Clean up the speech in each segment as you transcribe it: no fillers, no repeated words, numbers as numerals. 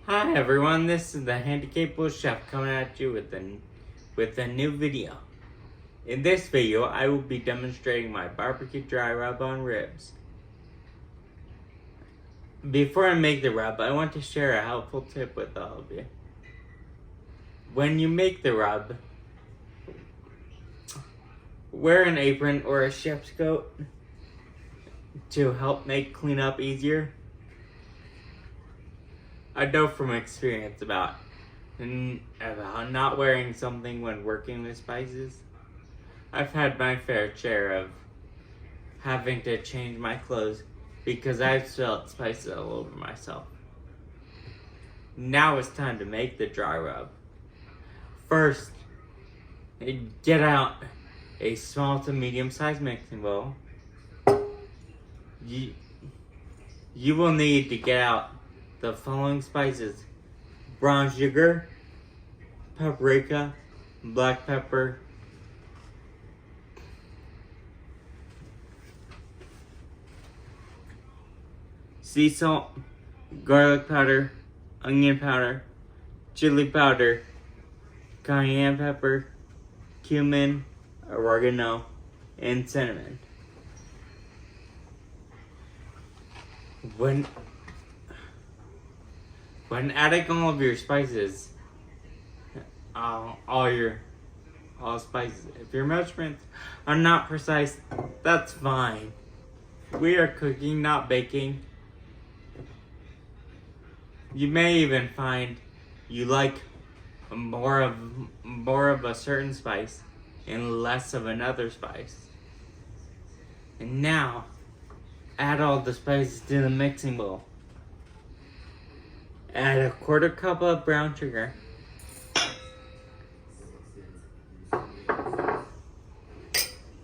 Hi everyone, this is the Handicapable Chef coming at you with a new video. In this video, I will be demonstrating my barbecue dry rub on ribs. Before I make the rub, I want to share a helpful tip with all of you. When you make the rub, wear an apron or a chef's coat to help make cleanup easier. I know from experience about not wearing something when working with spices. I've had my fair share of having to change my clothes because I've spilled spices all over myself. Now it's time to make the dry rub. First, get out a small to medium sized mixing bowl. You will need to get out the following spices: brown sugar, paprika, black pepper, sea salt, garlic powder, onion powder, chili powder, cayenne pepper, cumin, oregano, and cinnamon. When adding all of your spices, all spices, if your measurements are not precise, that's fine. We are cooking, not baking. You may even find you like more of a certain spice and less of another spice. And now, add all the spices to the mixing bowl. Add a 1/4 cup of brown sugar,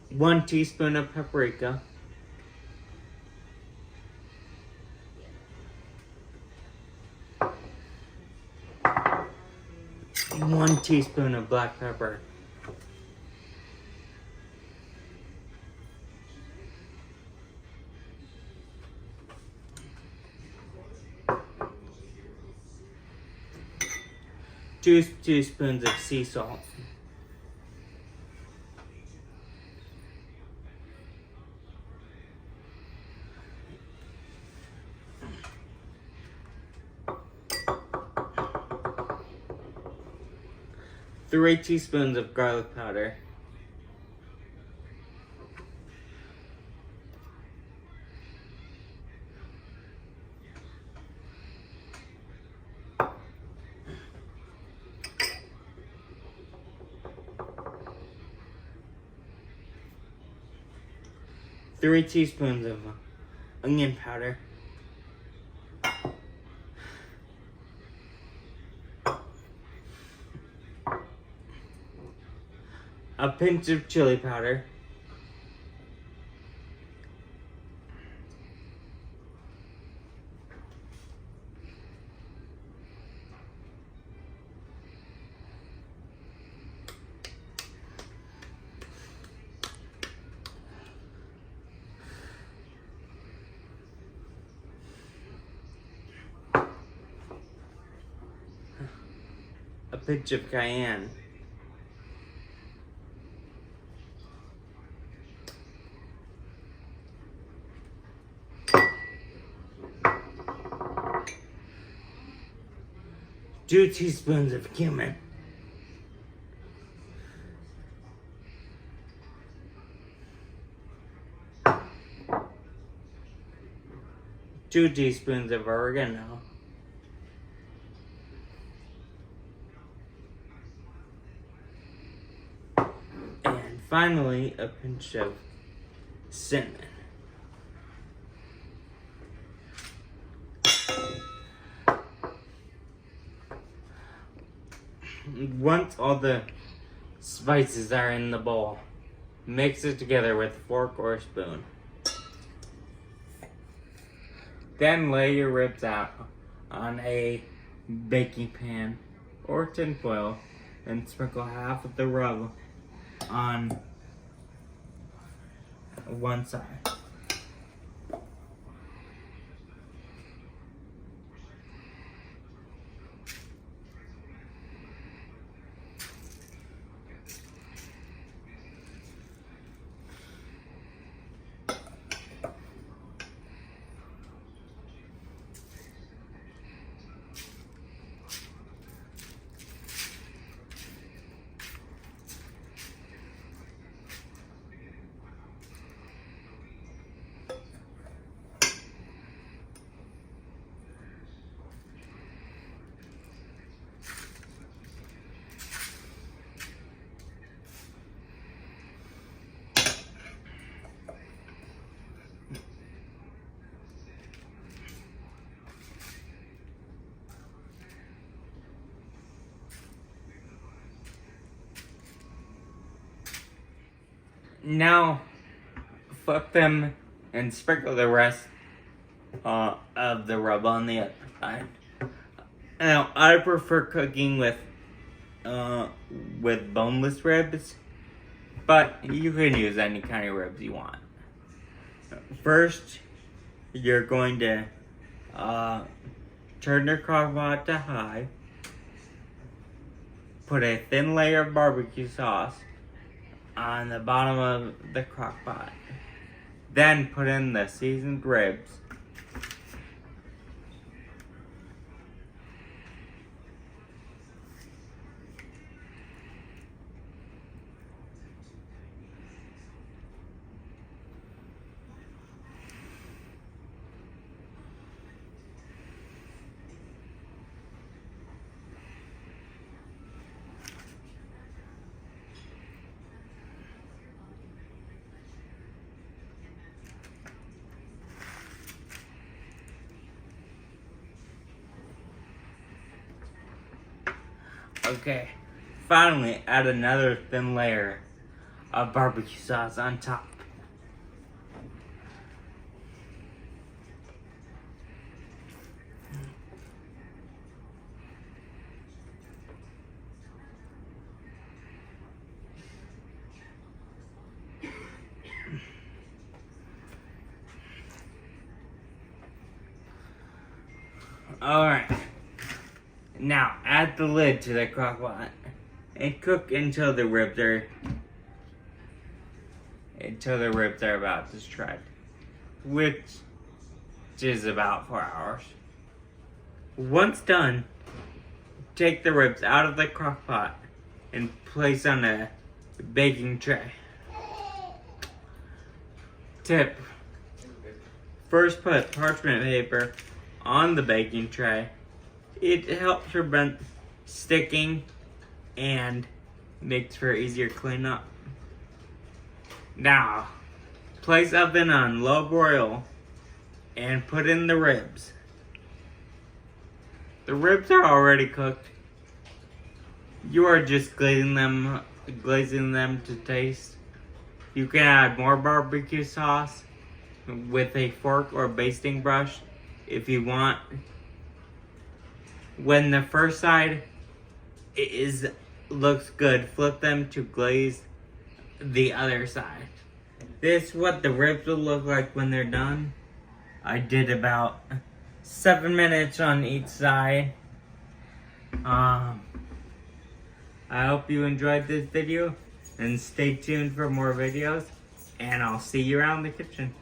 1 teaspoon of paprika, 1 teaspoon of black pepper, 2 teaspoons of sea salt, 3 teaspoons of garlic powder, 3 teaspoons of onion powder, a pinch of chili powder, a pinch of cayenne, two teaspoons of cumin, two teaspoons of oregano, and finally a pinch of cinnamon. Once all the spices are in the bowl, mix it together with a fork or a spoon. Then lay your ribs out on a baking pan or tin foil and sprinkle half of the rub on one side. Now, flip them and sprinkle the rest of the rub on the other side. Now, I prefer cooking with boneless ribs, but you can use any kind of ribs you want. First, you're going to turn your crock pot to high, put a thin layer of barbecue sauce on the bottom of the crock pot. Then put in the seasoned ribs. Okay, finally add another thin layer of barbecue sauce on top. Alright. Now, add the lid to the crock pot and cook until the ribs are about to shred, which is about 4 hours. Once done, take the ribs out of the crock pot and place on a baking tray. Tip: first put parchment paper on the baking tray. It helps prevent sticking and makes for easier cleanup. Now, place oven on low broil and put in the ribs. The ribs are already cooked. You are just glazing them to taste. You can add more barbecue sauce with a fork or basting brush if you want. When the first side looks good, flip them to glaze the other side. This is what the ribs will look like when they're done. I did about 7 minutes on each side. I hope you enjoyed this video and stay tuned for more videos, and I'll see you around the kitchen.